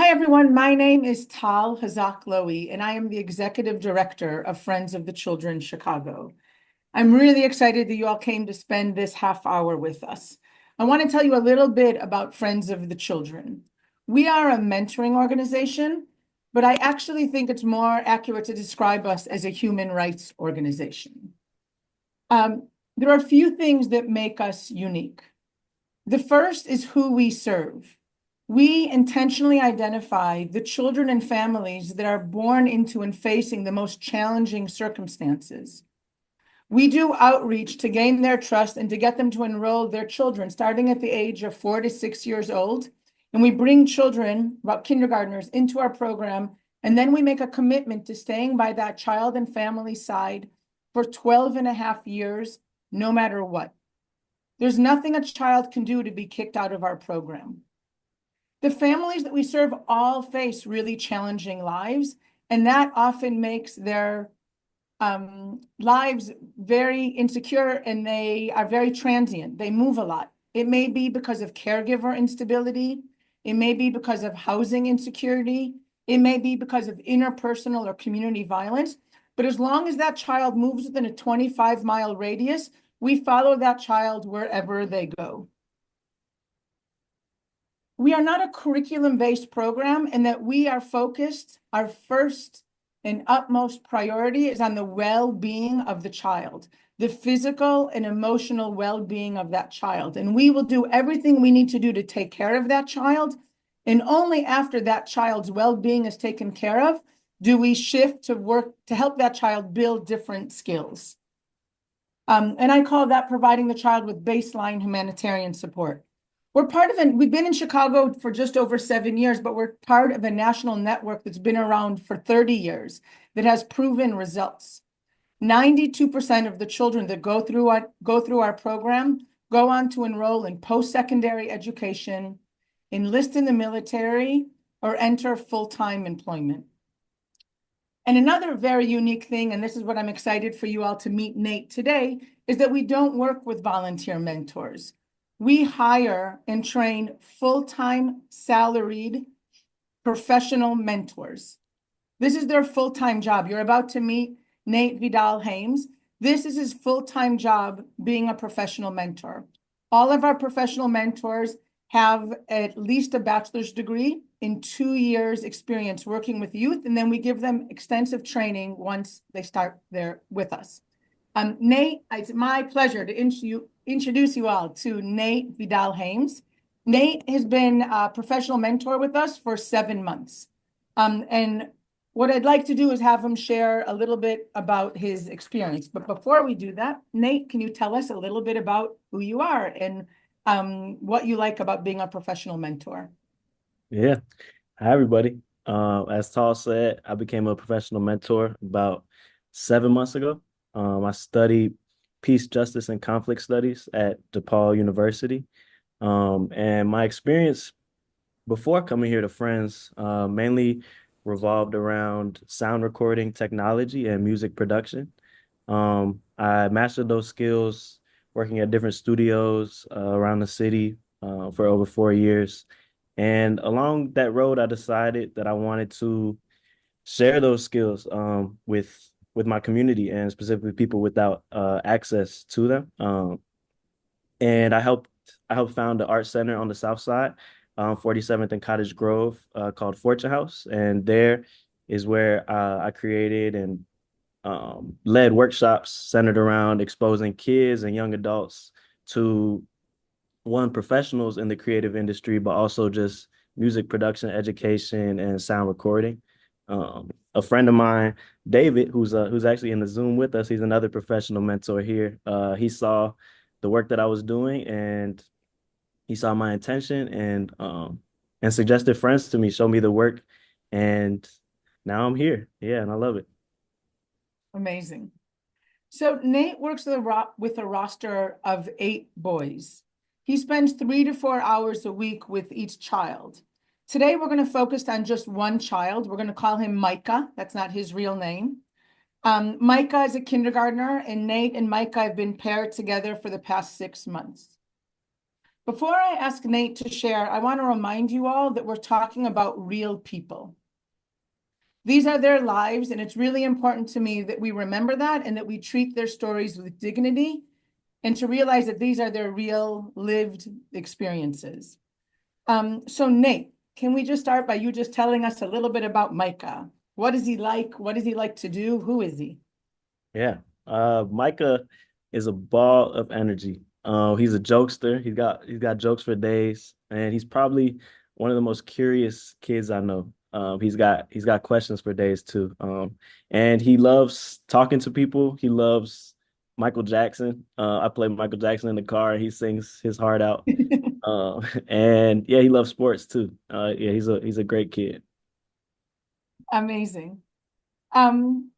Hi, everyone. My name is Taal Hasak-Lowy, and I am the Executive Director of Friends of the Children Chicago. I'm really excited that you all came to spend this half hour with us. I want to tell you a little bit about Friends of the Children. We are a mentoring organization, but I actually think it's more accurate to describe us as a human rights organization. There are a few things that make us unique. The first is who we serve. We intentionally identify the children and families that are born into and facing the most challenging circumstances. We do outreach to gain their trust and to get them to enroll their children starting at the age of 4 to 6 years old. And we bring children, about kindergartners, into our program. And then we make a commitment to staying by that child and family side for 12 and a half years, no matter what. There's nothing a child can do to be kicked out of our program. The families that we serve all face really challenging lives, and that often makes their lives very insecure, and they are very transient. They move a lot. It may be because of caregiver instability. It may be because of housing insecurity. It may be because of interpersonal or community violence. But as long as that child moves within a 25-mile radius, we follow that child wherever they go. We are not a curriculum-based program in that we are focused, our first and utmost priority is on the well-being of the child, the physical and emotional well-being of that child. And we will do everything we need to do to take care of that child. And only after that child's well-being is taken care of, do we shift to work to help that child build different skills. And I call that providing the child with baseline humanitarian support. We've been in Chicago for just over 7 years, but we're part of a national network that's been around for 30 years that has proven results. 92% of the children that go through our program go on to enroll in post-secondary education, enlist in the military, or enter full-time employment. And another very unique thing, and this is what I'm excited for you all to meet Nate today, is that we don't work with volunteer mentors. We hire and train full-time salaried professional mentors. This is their full-time job. You're about to meet Nate Vidal-Haymes. This is his full-time job being a professional mentor. All of our professional mentors have at least a bachelor's degree in 2 years experience working with youth, and then we give them extensive training once they start there with us. Nate, it's my pleasure to introduce you all to Nate Vidal-Haymes. Nate has been a professional mentor with us for 7 months. And what I'd like to do is have him share a little bit about his experience. But before we do that, Nate, can you tell us a little bit about who you are and what you like about being a professional mentor? Yeah. Hi, everybody. As Taal said, I became a professional mentor about 7 months ago. I studied peace, justice, and conflict studies at DePaul University. And my experience before coming here to Friends mainly revolved around sound recording technology and music production. I mastered those skills working at different studios around the city for over 4 years. And along that road, I decided that I wanted to share those skills with my community and specifically people without access to them. And I helped found the art center on the South Side, 47th and Cottage Grove, called Fortune House. And there is where I created and led workshops centered around exposing kids and young adults to one, professionals in the creative industry, but also just music production, education, and sound recording. A friend of mine, David, who's actually in the Zoom with us, he's another professional mentor here. He saw the work that I was doing, and he saw my intention, and suggested Friends to me, show me the work, and now I'm here. Yeah, and I love it. Amazing. So Nate works with a roster of 8 boys. He spends 3 to 4 hours a week with each child. Today, we're going to focus on just one child. We're going to call him Micah. That's not his real name. Micah is a kindergartner, and Nate and Micah have been paired together for the past 6 months. Before I ask Nate to share, I want to remind you all that we're talking about real people. These are their lives, and it's really important to me that we remember that and that we treat their stories with dignity and to realize that these are their real lived experiences. So Nate, can we just start by you just telling us a little bit about Micah? What is he like? What does he like to do? Who is he? Yeah. Micah is a ball of energy. He's a jokester. He's got jokes for days, and he's probably one of the most curious kids I know. He's got questions for days too. And he loves talking to people. He loves Michael Jackson. I play Michael Jackson in the car, and he sings his heart out. And yeah, he loves sports too. Yeah, he's a great kid. Amazing. Um,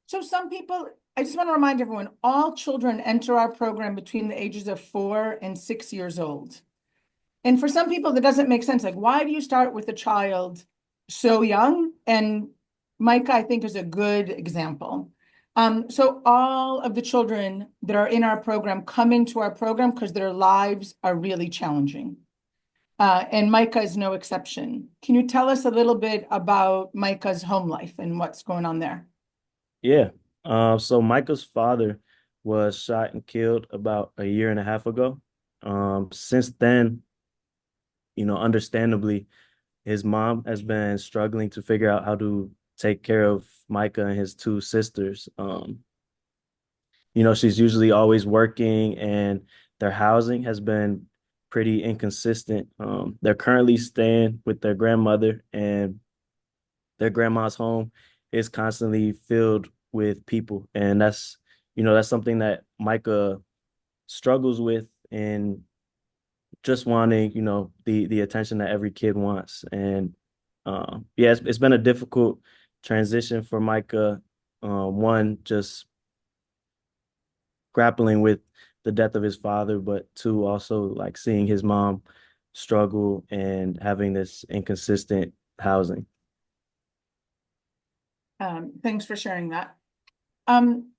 so some people, I just want to remind everyone, all children enter our program between the ages of 4 and 6 years old. And for some people, that doesn't make sense. Like, why do you start with a child so young? And Micah, I think, is a good example. So all of the children that are in our program come into our program because their lives are really challenging. And Micah is no exception. Can you tell us a little bit about Micah's home life and what's going on there? Yeah. So Michael's father was shot and killed about a year and a half ago. Since then, understandably, his mom has been struggling to figure out how to take care of Micah and his two sisters. She's usually always working, and their housing has been pretty inconsistent. They're currently staying with their grandmother, and their grandma's home is constantly filled with people. And that's something that Micah struggles with, and just wanting, the attention that every kid wants. And yeah, it's been a difficult transition for Micah. One, just grappling with the death of his father, but two, also like seeing his mom struggle and having this inconsistent housing. Thanks for sharing that. Um,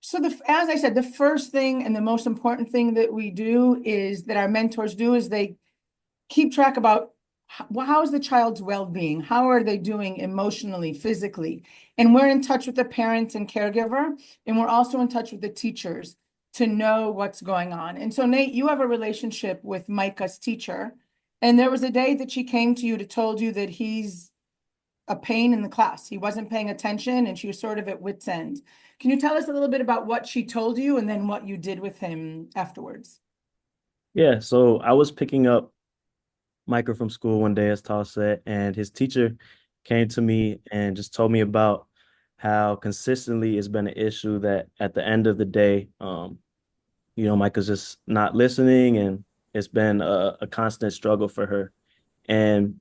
so as I said, the first thing and the most important thing that we do is that our mentors do is they keep track about how is the child's well-being? How are they doing emotionally, physically? And we're in touch with the parent and caregiver, and we're also in touch with the teachers to know what's going on. And so Nate, you have a relationship with Micah's teacher, and there was a day that she came to you to told you that he's a pain in the class. He wasn't paying attention and she was sort of at wit's end. Can you tell us a little bit about what she told you and then what you did with him afterwards? Yeah, so I was picking up Micah from school one day, as Taal said, and his teacher came to me and just told me about how consistently it's been an issue that at the end of the day, Micah's just not listening, and it's been a constant struggle for her. And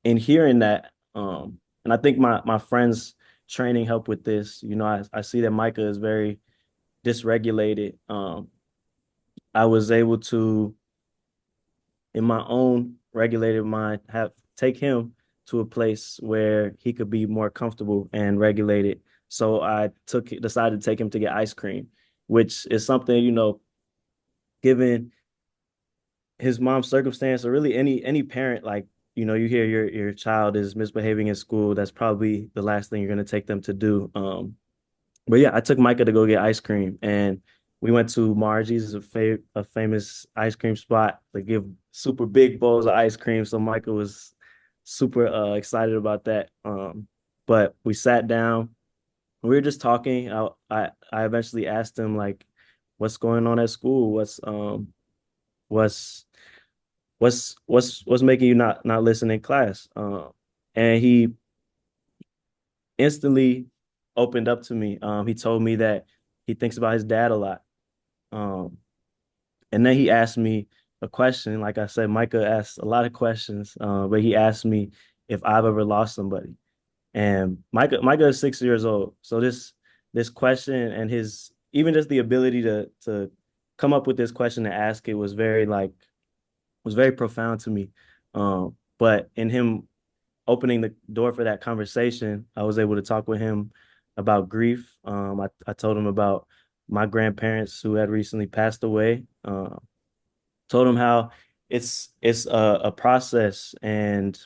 in hearing that, and I think my friends training helped with this. I see that Micah is very dysregulated. I was able to, in my own regulated mind, have take him to a place where he could be more comfortable and regulated. So I decided to take him to get ice cream, which is something, given his mom's circumstance, or really any parent, like, you hear your child is misbehaving in school, that's probably the last thing you're going to take them to do. But yeah, I took Micah to go get ice cream, and we went to Margie's, a famous ice cream spot. They give super big bowls of ice cream, so Micah was super excited about that. But we sat down, we were just talking. I eventually asked him, like, what's going on at school? What's what's making you not listen in class? And he instantly opened up to me. He told me that he thinks about his dad a lot. Um, and then he asked me a question. Like I said, Micah asked a lot of questions, but he asked me if I've ever lost somebody. And Micah is 6 years old. So this question, and his even just the ability to come up with this question and ask it was very profound to me. But in him opening the door for that conversation, I was able to talk with him about grief. I told him about my grandparents who had recently passed away. Told him how it's a process, and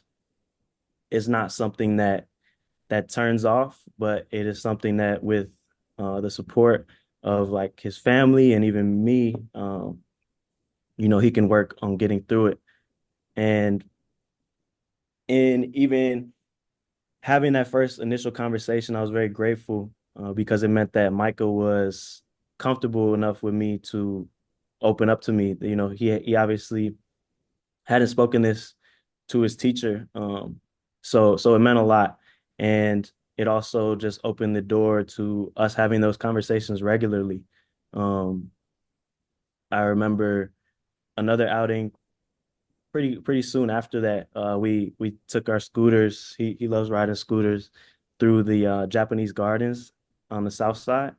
it's not something that turns off, but it is something that with the support of like his family and even me, he can work on getting through it. And in even having that first initial conversation, I was very grateful because it meant that Micah was comfortable enough with me to open up to me. He obviously hadn't spoken this to his teacher, so it meant a lot, and it also just opened the door to us having those conversations regularly. Um, I remember another outing pretty soon after that. We took our scooters. He loves riding scooters through the Japanese gardens on the south side.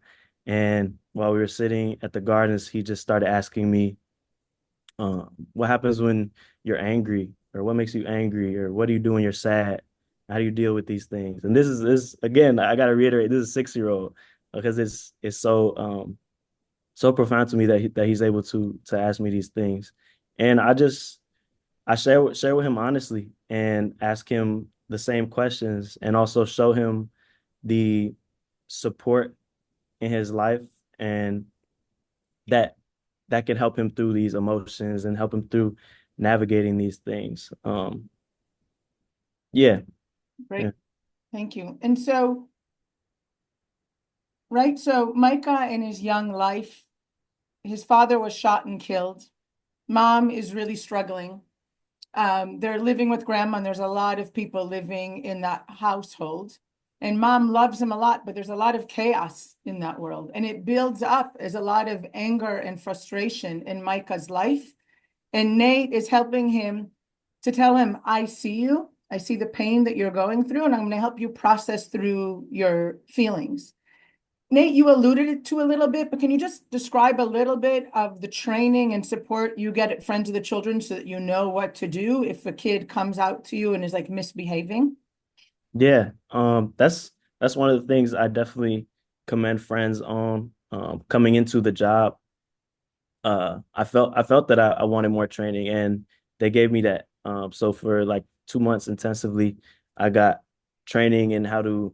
And while we were sitting at the gardens, he just started asking me, what happens when you're angry, or what makes you angry, or what do you do when you're sad? How do you deal with these things? And this again, I gotta reiterate, this is a 6-year-old, because it's so profound to me that he's able to ask me these things. And I share with him honestly and ask him the same questions, and also show him the support in his life, and that that can help him through these emotions and help him through navigating these things. Yeah, yeah, Great, thank you. And so, right, so Micah in his young life, his father was shot and killed. Mom is really struggling. They're living with grandma, and there's a lot of people living in that household. And mom loves him a lot, but there's a lot of chaos in that world. And it builds up as a lot of anger and frustration in Micah's life. And Nate is helping him to tell him, I see you. I see the pain that you're going through, and I'm going to help you process through your feelings. Nate, you alluded to a little bit, but can you just describe a little bit of the training and support you get at Friends of the Children so that you know what to do if a kid comes out to you and is like misbehaving? yeah. That's one of the things I definitely commend friends on. Coming into the job, I felt that I wanted more training, and they gave me that. So for like 2 months intensively, I got training in how to,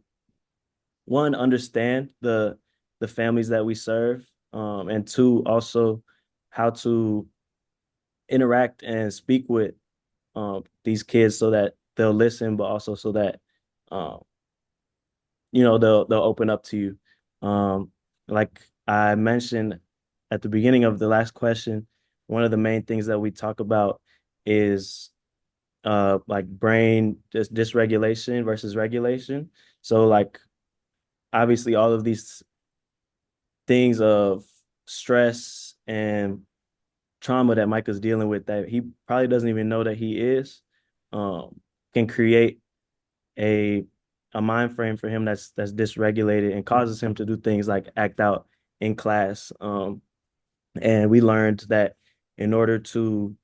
one, understand the families that we serve, and two, also how to interact and speak with these kids so that they'll listen, but also so that um, they'll open up to you. Like I mentioned at the beginning of the last question, one of the main things that we talk about is like brain dysregulation versus regulation. So like obviously all of these things of stress and trauma that Micah's dealing with that he probably doesn't even know that he is, can create a a mind frame for him that's dysregulated and causes him to do things like act out in class. And we learned that in order to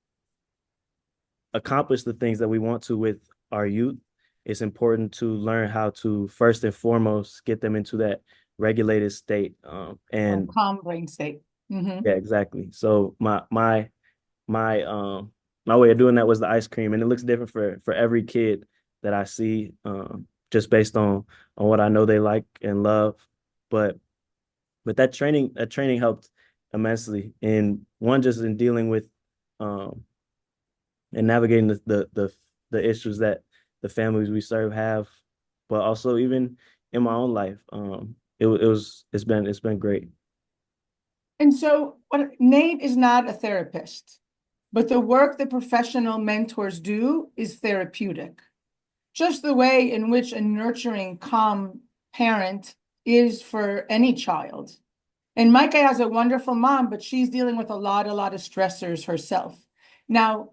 accomplish the things that we want to with our youth, it's important to learn how to first and foremost get them into that regulated state. Oh, And calm brain state. Mm-hmm. yeah, exactly. So my my way of doing that was the ice cream, and it looks different for every kid that I see, just based on what I know they like and love. But that training helped immensely in one, just in dealing with um and navigating the issues that the families we serve have, but also even in my own life. It's been great. And so Nate is not a therapist, but the work that professional mentors do is therapeutic. Just the way in which a nurturing, calm parent is for any child. And Micah has a wonderful mom, but she's dealing with a lot of stressors herself. Now,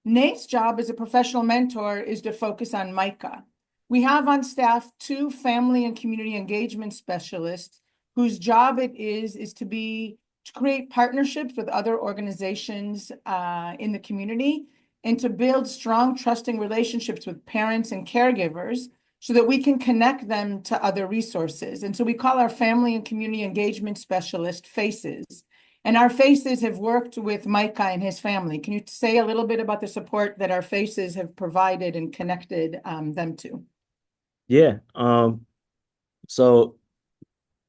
Nate's job as a professional mentor is to focus on Micah. We have on staff 2 family and community engagement specialists whose job it is to create partnerships with other organizations in the community and to build strong, trusting relationships with parents and caregivers so that we can connect them to other resources. And so we call our family and community engagement specialist FACES. And our faces have worked with Micah and his family. Can you say a little bit about the support that our faces have provided and connected them to? Yeah. So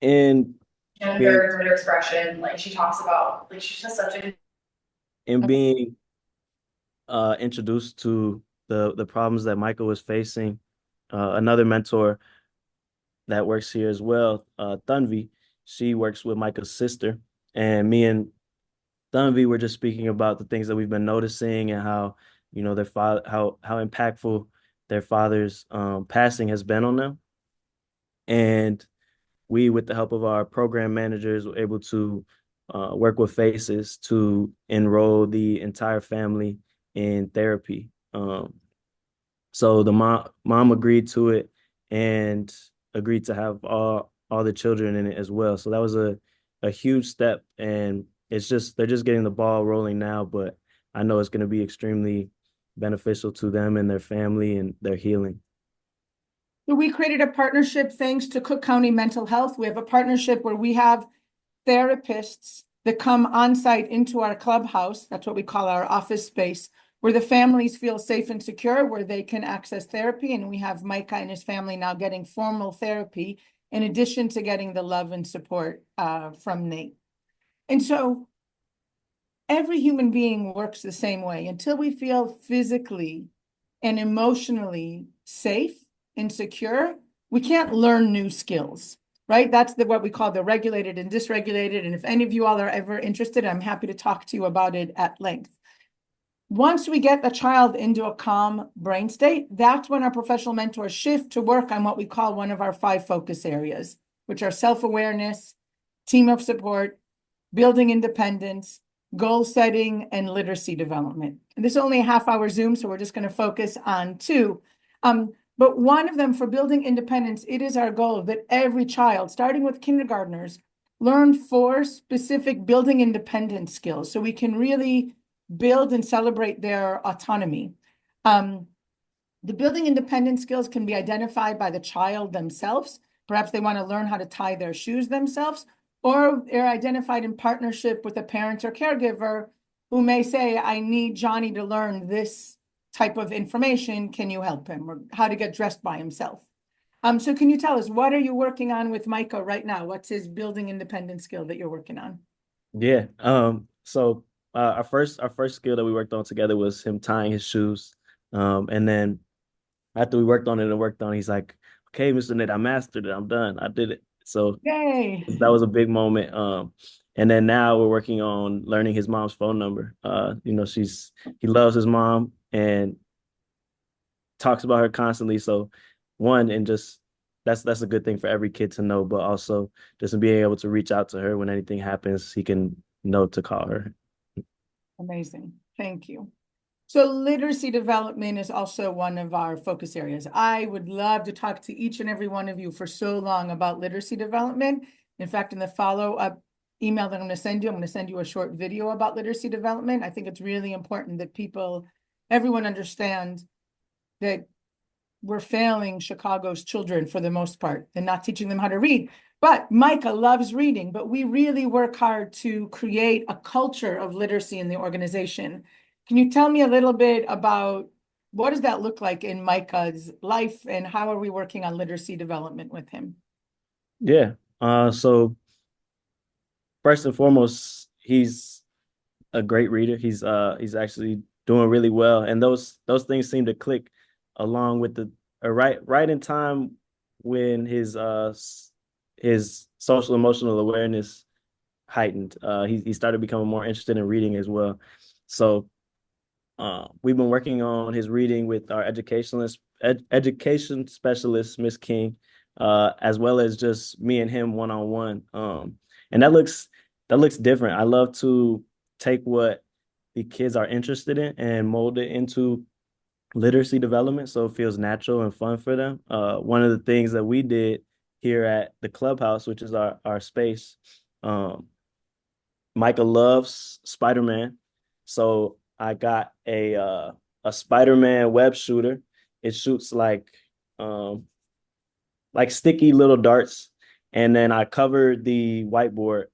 in being gender, gender expression. Like she talks about, like she's just such a in being introduced to the problems that Michael was facing, another mentor that works here as well, Tanvi, she works with Michael's sister, and me and Tanvi were just speaking about the things that we've been noticing and how, their father, how impactful their father's passing has been on them. And we, with the help of our program managers, were able to work with Faces to enroll the entire family in therapy. So the mom agreed to it and agreed to have all the children in it as well. So that was a huge step, and they're just getting the ball rolling now, but I know it's going to be extremely beneficial to them and their family and their healing. So we created a partnership thanks to Cook County Mental Health. We have a partnership where we have therapists that come on site into our clubhouse. That's what we call our office space, where the families feel safe and secure, where they can access therapy. And we have Micah and his family now getting formal therapy in addition to getting the love and support from Nate. And so every human being works the same way. Until we feel physically and emotionally safe and secure, we can't learn new skills, right? That's what we call the regulated and dysregulated. And if any of you all are ever interested, I'm happy to talk to you about it at length. Once we get the child into a calm brain state, that's when our professional mentors shift to work on what we call one of our 5 focus areas, which are self-awareness, team of support, building independence, goal setting, and literacy development. And this is only a half-hour Zoom, so we're just going to focus on 2. But one of them, for building independence, it is our goal that every child, starting with kindergartners, learn 4 specific building independence skills so we can really build and celebrate their autonomy. The building independence skills can be identified by the child themselves. Perhaps they want to learn how to tie their shoes themselves, or they're identified in partnership with a parent or caregiver who may say, I need Johnny to learn this type of information. Can you help him? Or how to get dressed by himself. So can you tell us, what are you working on with Micah right now? What's his building independence skill that you're working on? Yeah. So our first skill that we worked on together was him tying his shoes. And then after we worked on it and worked on it, he's like, okay, Mr. Nate, I mastered it. I'm done. I did it. So Yay. that was a big moment. And then now we're working on learning his mom's phone number. He loves his mom and talks about her constantly. So and just that's a good thing for every kid to know, but also just being able to reach out to her when anything happens, he can know to call her. Amazing. Thank you. So literacy development is also one of our focus areas. I would love to talk to each and every one of you for so long about literacy development. In fact, in the follow-up email that I'm going to send you a short video about literacy development. I think it's really important that everyone understand that we're failing Chicago's children for the most part and not teaching them how to read. But Micah loves reading, but we really work hard to create a culture of literacy in the organization. Can you tell me a little bit about what does that look like in Micah's life, and how are we working on literacy development with him? Yeah. So first and foremost, he's a great reader. He's actually doing really well, and those things seem to click along with the right in time when his social emotional awareness heightened. He started becoming more interested in reading as well. So we've been working on his reading with our education specialist, Miss King, as well as just me and him one-on-one. And that looks different. I love to take what the kids are interested in and mold it into literacy development so it feels natural and fun for them. One of the things that we did here at the clubhouse, which is our space, Micah loves Spider-Man. So I got a Spider-Man web shooter. It shoots like sticky little darts. And then I covered the whiteboard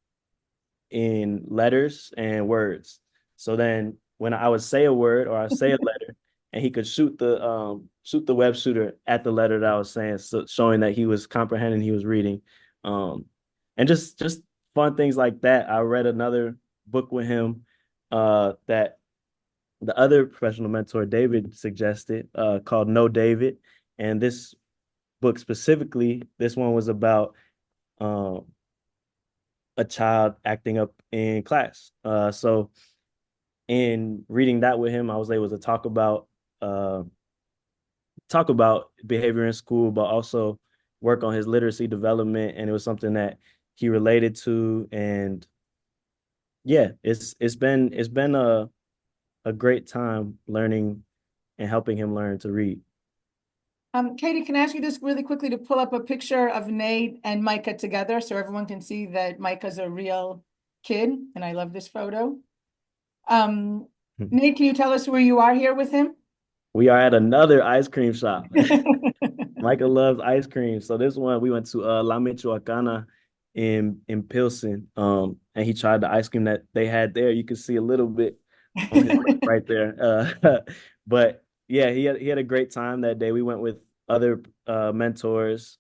in letters and words. So then when I would say a word or I say a letter, and he could shoot the web shooter at the letter that I was saying, so showing that he was comprehending, he was reading, and just fun things like that. I read another book with him that the other professional mentor David suggested, called No David, and this book specifically, this one was about um, a child acting up in class. So in reading that with him, I was able to uh, talk about behavior in school, but also work on his literacy development. And it was something that he related to. And yeah, it's been a great time learning and helping him learn to read. Katie, can I ask you just really quickly to pull up a picture of Nate and Micah together so everyone can see that Micah's a real kid, and I love this photo. Nate, can you tell us where you are here with him? We are at another ice cream shop. Micah loves ice cream. So this one we went to La Michoacana in Pilsen. And he tried the ice cream that they had there. You can see a little bit on his lip right there. But yeah, he had a great time that day. We went with other mentors,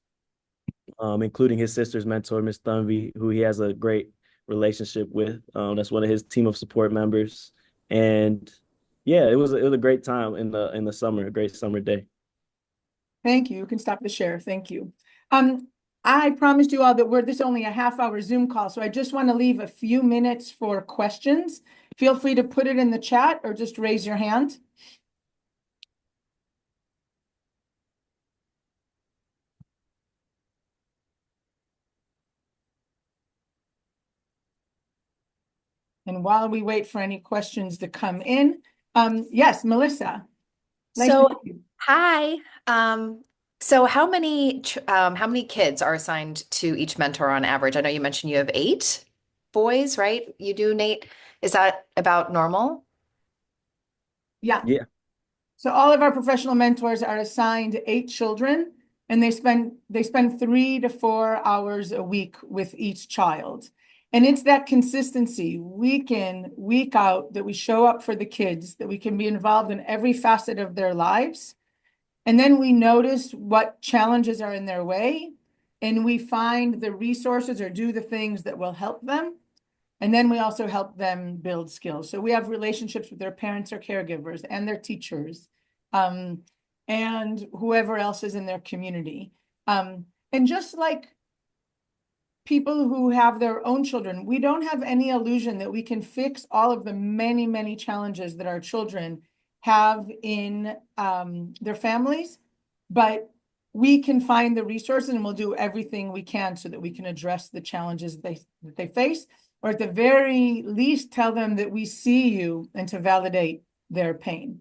including his sister's mentor, Miss Thunvey, who he has a great relationship with. That's one of his team of support members. And yeah, it was a great time in the summer, a great summer day. Thank you. You can stop the share. Thank you. I promised you all that this is only a half-hour Zoom call, so I just want to leave a few minutes for questions. Feel free to put it in the chat or just raise your hand. And while we wait for any questions to come in, yes, Melissa. Nice to So, meet you. hi. So how many kids are assigned to each mentor on average? I know you mentioned you have 8 boys, right? You do, Nate. Is that about normal? Yeah. Yeah. So all of our professional mentors are assigned 8 children, and they spend 3 to 4 hours a week with each child. And it's that consistency, week in, week out, that we show up for the kids, that we can be involved in every facet of their lives. And then we notice what challenges are in their way, and we find the resources or do the things that will help them. And then we also help them build skills. So we have relationships with their parents or caregivers and their teachers, and whoever else is in their community. And just like people who have their own children, we don't have any illusion that we can fix all of the many, many challenges that our children have in their families, but we can find the resources and we'll do everything we can so that we can address the challenges that they face, or at the very least tell them that we see you and to validate their pain.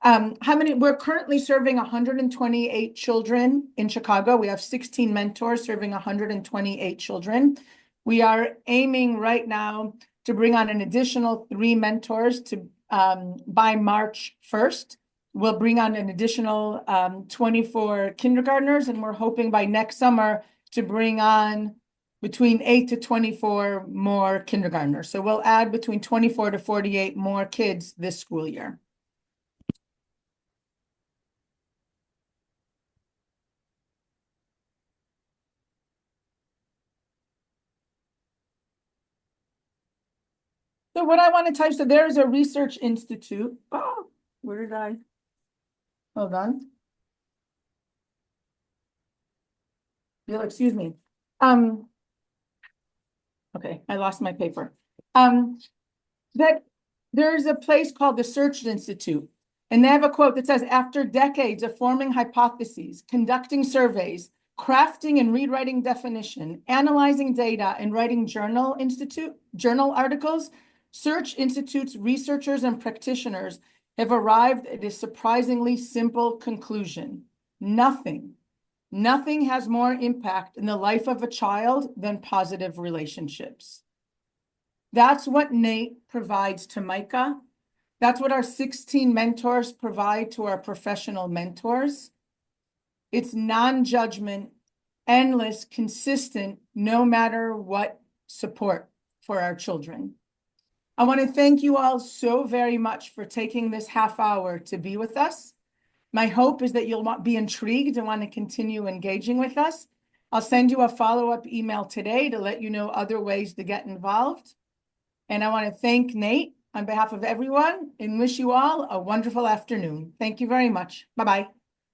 We're currently serving 128 children in Chicago. We have 16 mentors serving 128 children. We are aiming right now to bring on an additional 3 mentors by March 1st. We'll bring on an additional 24 kindergartners, and we're hoping by next summer to bring on between 8 to 24 more kindergartners. So we'll add between 24 to 48 more kids this school year. So what I want to tell you, so there's a research institute. Oh, where did I? Hold on. You'll excuse me. Okay, I lost my paper. That there's a place called the Search Institute, and they have a quote that says, after decades of forming hypotheses, conducting surveys, crafting and rewriting definition, analyzing data, and writing journal articles, Search Institute's researchers and practitioners have arrived at a surprisingly simple conclusion. Nothing has more impact in the life of a child than positive relationships. That's what Nate provides to Micah. That's what our 16 mentors provide to our professional mentors. It's non-judgment, endless, consistent, no matter what support for our children. I want to thank you all so very much for taking this half hour to be with us. My hope is that you'll be intrigued and want to continue engaging with us. I'll send you a follow-up email today to let you know other ways to get involved. And I want to thank Nate on behalf of everyone and wish you all a wonderful afternoon. Thank you very much. Bye-bye.